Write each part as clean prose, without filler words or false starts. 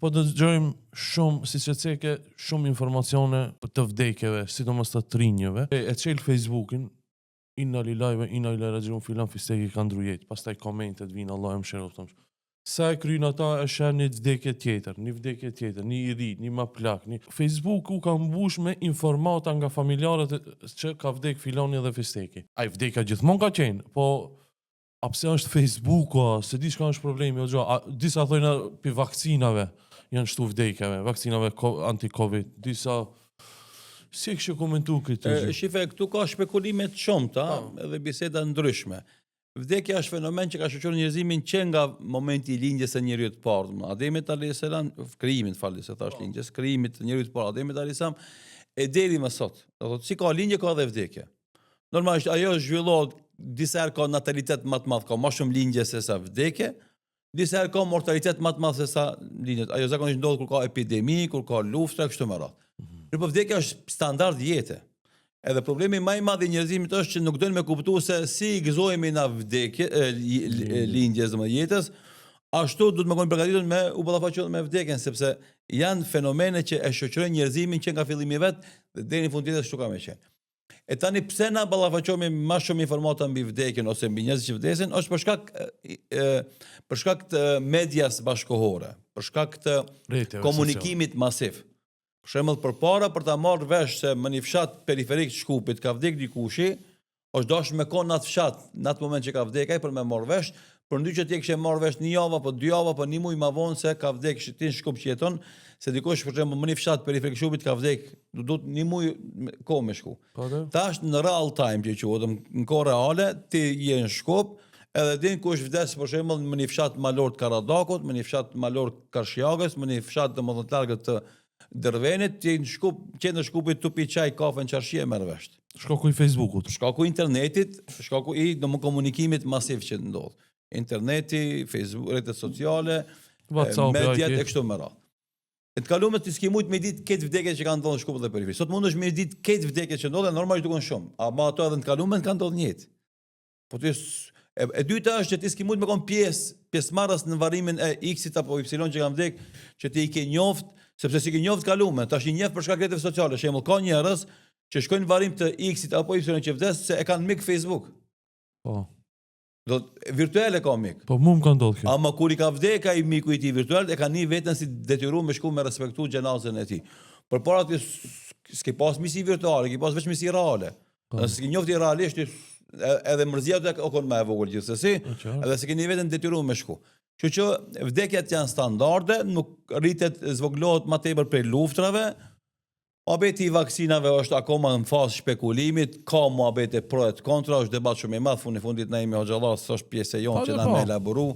Po dëgjojmë shumë, siç e theke, shumë informacione të vdekjeve, sidomos të trinjëve. E çel Facebookin, inna lillahi inna ilaihi rajiun filan fisteki ka ndru jetë, pastaj komentet vinë Allah e mëshiroft. Sa e kryin ata e shen një vdekje tjetër, një i ri, një ma plak. Facebook u ka mbush me informata nga familjarët që ka vdek filoni dhe fisteki. Ai vdekja gjithmonë ka qenë, po a pse është Facebooku, se di shka është problemi, disa thojnë për vakcinave, janë shtu vdekjave, vakcinave anti-Covid, disa... Si e kështë komentu këtë? Shife, këtu ka shpekulimet shumëta edhe biseda ndryshme. Vdekja është fenomen që ka shoqëruar njerëzimin që nga momenti i lindjes së njeriut të parë. Ademit alayhis salam, krijimin, se thash lindjes, krijimit të njeriut të parë, Ademit alayhis salam, e deri më sot. Do thotë si ka lindje ka dhe vdekje. Normalisht ajo zhvillohet, disa herë ka natalitet më të madh, ka më shumë lindje se sa vdekje, disa herë ka mortalitet më të madh se sa lindjet. Ajo zakonisht ndodh kur ka epidemi, kur ka luftra kështu me radhë. Por vdekja është standard jete. Edhe problemi më i madh i njerëzimit është që nuk doin me kuptuar se si gëzohemi na vdekje, lindjes dhe jetës, ashtu duhet të mëkojmë përgatitur me u ballafaqohet me vdekjen, sepse janë fenomene që e shoqërojnë njerëzimin që nga fillimi i vet deri në fund të jetës kështu ka më qenë. E tani pse na ballafaqohemi më shumë informata mbi vdekjen ose mbi njerëzit që vdesin, është për shkak të medias bashkëkohore, për shkak të komunikimit masiv. Për shembull, përpara për ta marrë vesh se në një fshat periferik të Shkupit ka vdek dikushi, është dashur me kon në atë fshat, në atë moment që ka vdek ai për me marrë vesh, përndryshe që ti kishe marrë vesh një javë apo 2 javë apo 1 muaj më vonë se ka vdek ti në Shkup që jeton, se dikush për shembull në një fshat periferik të Shkupit ka vdek, duhet 1 muaj kohë me shku. Tash në real time që quhet, në kohë reale, ti je në Shkup, edhe din kush vdes për shembull në një fshat malor të Karadakut, në një fshat malor të Karshjagës, në një fshat domethënë të largët të Dërvenit, që në Shkupit të pi çaj, kafe në qarshie merr vesh. Shkaku i Facebookut, shkaku i internetit, shkaku i komunikimit masiv që ndodh. Interneti, Facebook, rrjetet sociale, mediat e kështu me radhë. E të kalumet të s'ki mujt me ditë këtë vdekjet që kanë ndodhur në Shkup dhe periferi. Sot mundesh me ditë këtë vdekjet që ndodhen, normalisht dukon shumë. Ama ato edhe në të kalumet kanë ndodhur njëjtë. Po ti e dyta është që ti s'ki mujt me kon pjesëmarrës në varrimin e X-it apo Y që kanë vdek, që ti i ke njoft, sepse si ke njoft kalume, tash i njeh për shkak rrjeteve sociale, shembull ka njerëz që shkojnë në varrim të X-it apo Y që vdes se e kanë mik Facebook. Po. Do virtuale ka mik. Po mu më ka ndodhur kjo. Ama kur i ka vdek ai miku i tij virtual, e kanë një veten si detyruar me shku me respektu gjenazën e tij. Përpara ti s'ke pas misi virtuale, ke pas vetëm misi reale. Nëse ke njofti realisht edhe mërzia do të kon më e vogël gjithsesi, edhe se keni veten detyruar me shku. Kështu që vdekjet janë standarde, nuk rritet zvoglohet më tepër për luftrave. Muhabeti i vaksinave është akoma në fazë shpekulimit, ka muhabete pro e kontra, është debat shumë i madh, në fundit na jemi hoxhallar, është pjesë e jonë që na më elaboru,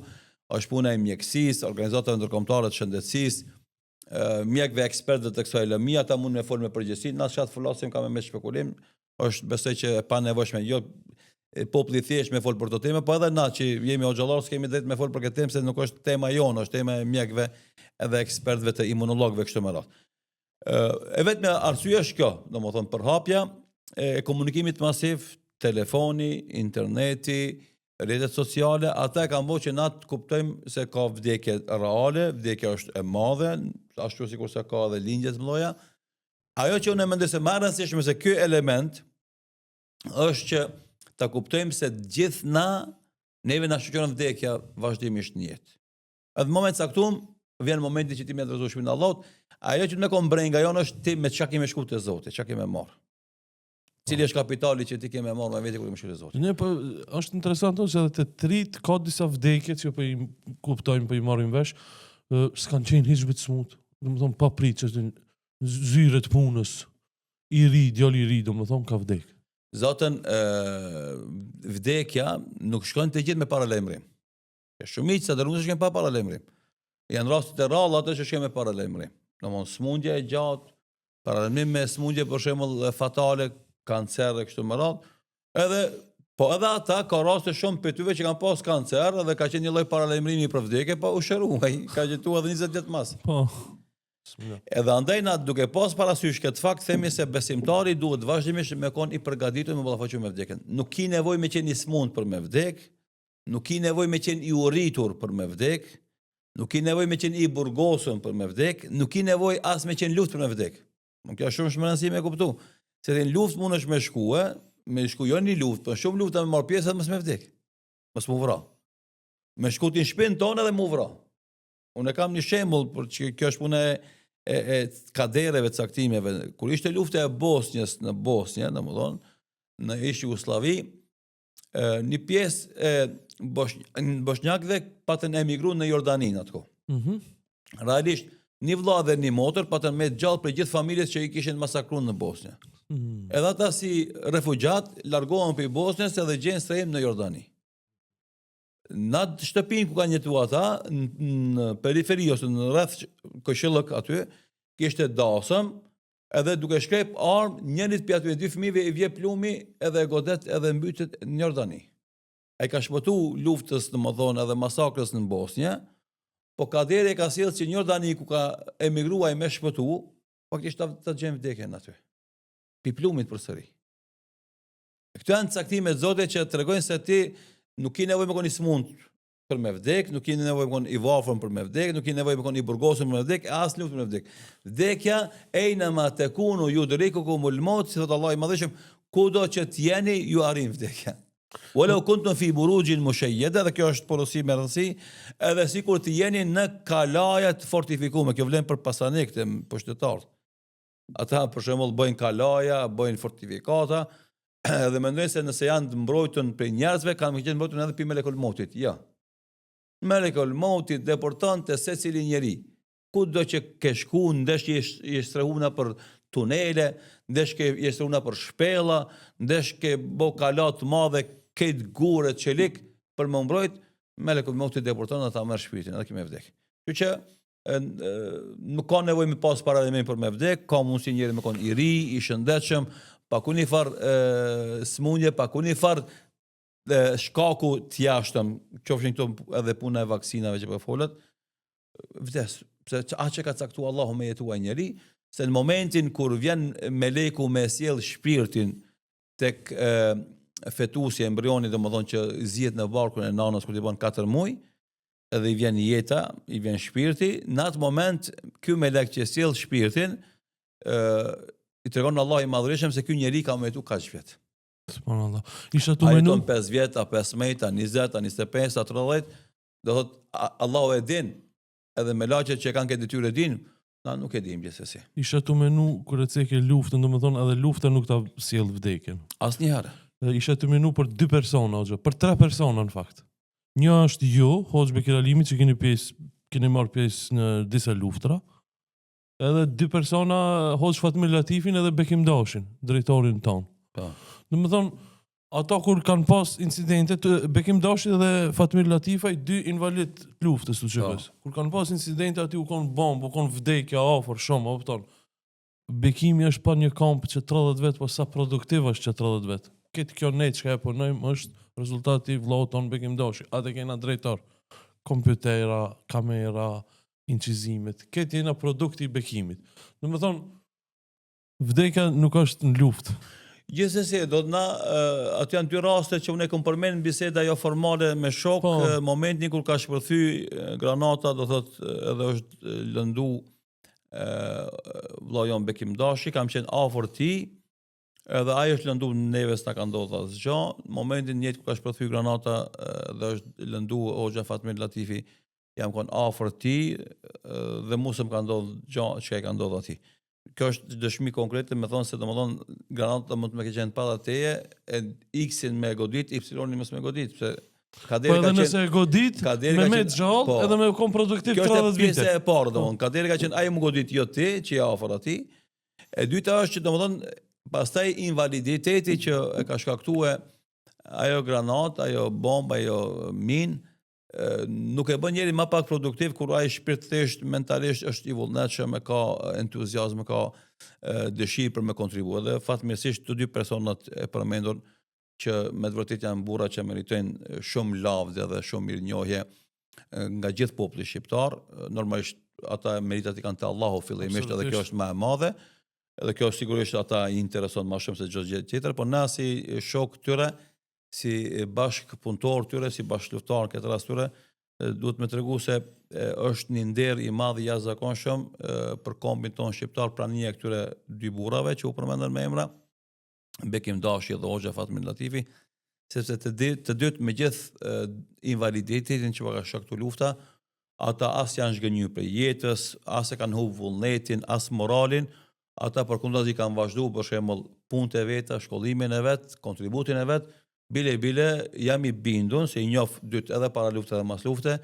është puna e mjekësisë, organizatave ndërkombëtare të shëndetësisë, mjekëve ekspertëve të kësaj lëmie, ata mund me folë me përgjegjësi, na çat flasim kam me shpekulim, është besoj që e panevojshme, jo populli thjesht me fol për këtë temë, po edhe na që jemi hoxhallar s'kemi drejt me fol për këtë temë se nuk është tema jonë, është tema e mjekëve edhe ekspertëve të imunologëve kështu me radhë. E vetme arsyeja është kjo, domethënë përhapja e komunikimit masiv, telefoni, interneti, rrjetet sociale, ata kanë bërë që na të kuptojmë se ka vdekje reale, vdekja është e madhe, ashtu sikur se ka edhe lindje të mëdha. Ajo që unë mendoj se më e rëndësishme se ky element është që ta kuptojmë se gjithë neve na shoqëron vdekja vazhdimisht në jetë. Edhe në moment saktum vjen momenti që ti më drejtohesh me Allahut, ajo që më ka mbrenga jonë është ti me çka kemi shkuar te Zoti, çka kemi marr. Cili është kapitali që ti ke me marr me vete kur më shkoj te Zoti. Ne po është interesante se edhe te trit ka disa vdekje që po i kuptojmë, po i marrim vesh, s'kan qenë hiç vetë smut. Domethënë pa pritje në zyre të punës. I ri, djali i ri, domethënë ka vdek. Zotën, vdekja nuk shkon të gjithë me paralajmërim. Shumica dërmues shkojnë pa paralajmërim. Janë rastet e rralla ato që shkojnë me paralajmërim. Domthonë smundje e gjatë, paralajmërim me smundje për shembull fatale, kancer e kështu me radhë. Edhe ata ka raste shumë pyetëve që kanë pas kancer dhe ka qenë një lloj paralajmërimi për vdekje, po u shëruaj, ka jetuar edhe 20 vjet mas. Po. Edhe andaj na duke pas parasysh këtë fakt themi se besimtari duhet vazhdimisht me kon i përgatitur me ballafaqim me vdekjen. Nuk ki nevojë me qenë i smund për me vdek, nuk ki nevojë me qenë i urritur për me vdek, Nuk i nevoj me qenë i burgosën për me vdek, nuk i nevoj as me qenë luft për me vdek. Kjo është shumë shmërënësi me kuptu. Se në luft mund është me shku jo një luft, për shumë lufta me marrë pjesë edhe mësë me vdek. Mësë mu vra. Me shku t'in shpinë tonë edhe mu vra. Unë e kam një shembull, për që kjo është punë e kadereve, caktimeve. Kur ishte lufta e Bosnjës në Bosnjë, në ish Jugosllavi, një pjesë e bosnjakëve patën emigru në Jordani në atko. Realisht, një vlla dhe një motër patën me gjallë për gjithë familjes që i kishin masakruar në Bosnjë. Edhe ata si refugjat largohen për Bosnjës edhe gjenë strehim në Jordani. Në shtëpinë ku kanë jetuar ata, në periferi ose në rreth Këshillëk aty, kishte dasëm, edhe duke shkrep armë, njërit për aty 2 fëmijëve i vje plumi edhe godet edhe mbytet në Jordani. Ai ka shpëtu luftës edhe masakrës në Bosnjë, po kaderi e ka sjellë që në Jordani ku ka emigruar me shpëtu, faktikisht ta gjen vdekjen aty. Pi plumit përsëri. Këto janë caktime zote që tregojnë se ti nuk i nevojë me qenë i smund për me vdek, nuk i nevojë me qenë i varfër për me vdek, nuk i nevojë me qenë i burgosur për me vdek, as luft për me vdek. Vdekja einama takunu yudrikukumul maut, thot Allahu i Madhëshëm, kudo që t'jeni ju arrin vdekja. Walau kuntum fi burujin mushayyada, dhe kjo është porosi me rëndësi, edhe sikur të jeni në kalaja të fortifikuara, kjo vlen për pasanikët e pushtetarët. Ata për shembull bëjnë kalaja, bëjnë fortifikata, dhe mendojnë se nëse janë të mbrojtur për njerëzve, kanë qenë mbrojtur edhe për melekul mautit. Jo. Melekul mautit deporton te secili njeri. Kudo që ke shku, ndesh je strehuna për tunele, ndesh ke je strehuna për shpella, ndesh ke bo kalat të madhe, këtë gure çelik për më mbrojt, melekul mautit deporton ata merr shpirtin, edhe kimë vdek. Kështu që nuk ka nevojë me pas para dhe për me vdek, ka mundësi njëri me kon i ri, i shëndetshëm, pa ku një farë smundje, pa ku një farë shkaku të jashtëm, qofshin këto edhe puna e vaksinave që po folet, vdes, pse atë që ka caktuar Allahu me jetuar njeri, se në momentin kur vjen meleku me sjell shpirtin tek fetusi embrioni, domethënë që zihet në barkun e nanës kur i bën 4 muaj, edhe i vjen jeta, i vjen shpirti, në atë moment ky melek që sjell shpirtin i tregon Allah i Madhërisëm se ky njeri ka më jetu kaq vjet. Subhanallah. Isha tu menu 5 vjet, 15, 20, 25, 30, do thot Allahu e din, edhe melaqet që kanë këtë detyrë e din, na nuk e dim gjithsesi. Isha tu menu kur e ceke luftën, domethënë edhe lufta nuk ta sjell vdekjen. Asnjëherë. Isha tu menu për 2 persona, për 3 persona në fakt. Një është ju, Hoxh Bekir Alimi, që keni marrë pjesë në disa luftra, edhe 2 persona, Hoxh Fatmir Latifin edhe Bekim Dashin, drejtorin tonë. Domethënë, ata kur kanë pas incidentet, Bekim Dashi dhe Fatmir Latifaj, 2 invalid luftës të qëpës. Kur kanë pas incidente aty u konë bombë, u konë vdekja afër shumë, opton. Bekimi është pa një kamp që 30 vetë, po sa produktiv është që 30 vetë. Këtë kjo nejtë që e punojmë është rezultati vllau ton Bekim Dashi. Atë kena drejtor, kompjutera, kamera, incizimet. Këtë jena produkti i Bekimit. Domethënë, vdekja nuk është në luftë. Gjithsesi, do të na aty janë 2 raste që unë kam përmend në biseda jo formale me shok, momentin kur ka shpërthy granata, do thot edhe është lëndu vllai jon Bekim Dashi, kam qenë afër tij, edhe ai është lëndu neve s'na ka ndodhur asgjë. Në momentin njëjtë kur ka shpërthy granata dhe është lëndu Hoxha Fatmir Latifi, jam kon afër tij dhe mos më ka ndodhur gjë që ka ndodhur atij. Kjo është dëshmi konkrete, me thonë se domethënë granata mund të më ke qenë para teje, e X-in me godit, Y-in mos me godit, pse kaderi ka qenë. Po edhe nëse e godit, me gjallë, edhe me kom produktiv 30 vite. Kjo është pjesë e parë, domethënë kaderi ka qenë ai më godit jo ti, që je afër atij. E dyta është që domethënë pastaj invaliditeti që e ka shkaktuar ajo granat, ajo bombë, ajo minë, nuk e bën njeri më pak produktiv kur ai shpirtërisht, mentalisht është i vullnetshëm, ka entuziazëm, ka dëshirë për me kontribuar. Dhe fatmirësisht të 2 personat e përmendur që me të vërtetë janë burra që meritojnë shumë lavdë dhe shumë mirënjohje nga gjithë populli shqiptar. Normalisht ata meritat i kanë te Allahu fillimisht, edhe kjo është më e madhe. Edhe kjo sigurisht ata i intereson më shumë se çdo gjë tjetër, por na si shok tyre, si bashkëpunëtor tyre, si bashkëluftar këtë rast tyre, duhet me tregu se është një nder i madh i jashtëzakonshëm për kombin ton shqiptar prania e këtyre dy burrave që u përmendën me emra, Bekim Dashi dhe Hoxha Fatmir Latifi, sepse të dytë me gjithë invaliditetin që ka shkaktuar lufta, ata as janë zhgënjur për jetës, as e kanë humbur vullnetin, as moralin, ata përkundazi kanë vazhduar për shembull punët e veta, shkollimin e vet, kontributin e vet, bile jam i bindur se i njoh dytë edhe para lufte edhe mas lufte.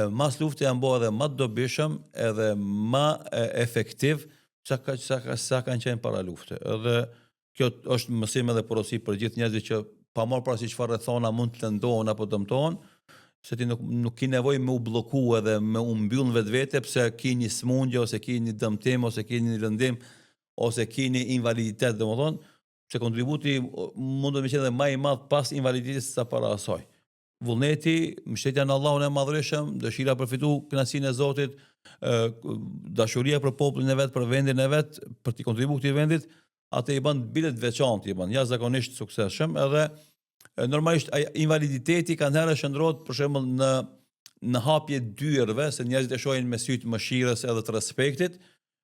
Mas lufte janë bërë edhe më të dobishëm, edhe më efektiv sa kanë qenë para lufte. Edhe kjo është mësim edhe porosi për gjithë njerëzit që pa marrë parasysh çfarë rrethona mund të lëndohen apo dëmtohen, se ti nuk ki nevojë me u blloku edhe me u mbyll vetvete pse ki një smundje ose ki një dëmtim ose ki një lëndim ose ki një invaliditet, domethënë, se kontributi mund të më qenë edhe më i madh pas invaliditetit sa para asaj. Vullneti, mbështetja në Allahun e Madhërisëm, dëshira për fitu kënaqësinë e Zotit, dashuria për popullin e vet, për vendin e vet, për të kontribuar këtij vendit, atë i bën bilet veçantë, i bën jashtëzakonisht suksesshëm, edhe normalisht invaliditeti kanë herë shndrohet për shembull në hapje dyrëve, se njerëzit e shohin me sy të mëshirës edhe të respektit,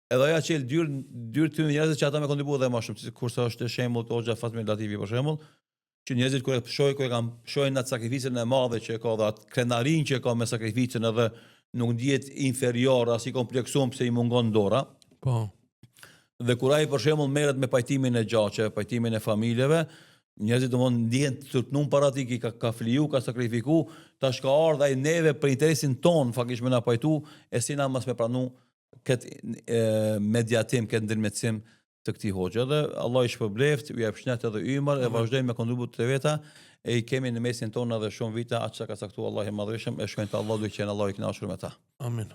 edhe ajo që dyrë të njerëzit që ata me kontribuar dhe më shumë, kurse është shembull të Hoxha Fatmir Latifi për shembull, që njerëzit kur e kanë shohin atë sakrificën e madhe që ka dhe atë krenarin që ka me sakrificën edhe nuk ndihet inferior as i kompleksuar pse i mungon dora. Po. Dhe kur ai për shembull merret me pajtimin e gjaçeve, pajtimin e familjeve, njerëzit domthonë ndihen të turpnum para tij, ka fliju, ka sakrifiku, tash ka ardhur ai neve për interesin ton, faktikisht me na pajtu, e si na mos me pranu këtë mediatim, këtë ndërmjetësim të këtij hoxhe. Dhe Allah i shpërbleft, ju jap shëndet edhe ymër, e vazhdojmë me kontributet e veta, e i kemi në mesin tonë edhe shumë vite, atë që ka caktuar Allahu i Madhërisëm, e shkojnë te Allahu duke qenë Allahu i kënaqur me ta. Amin.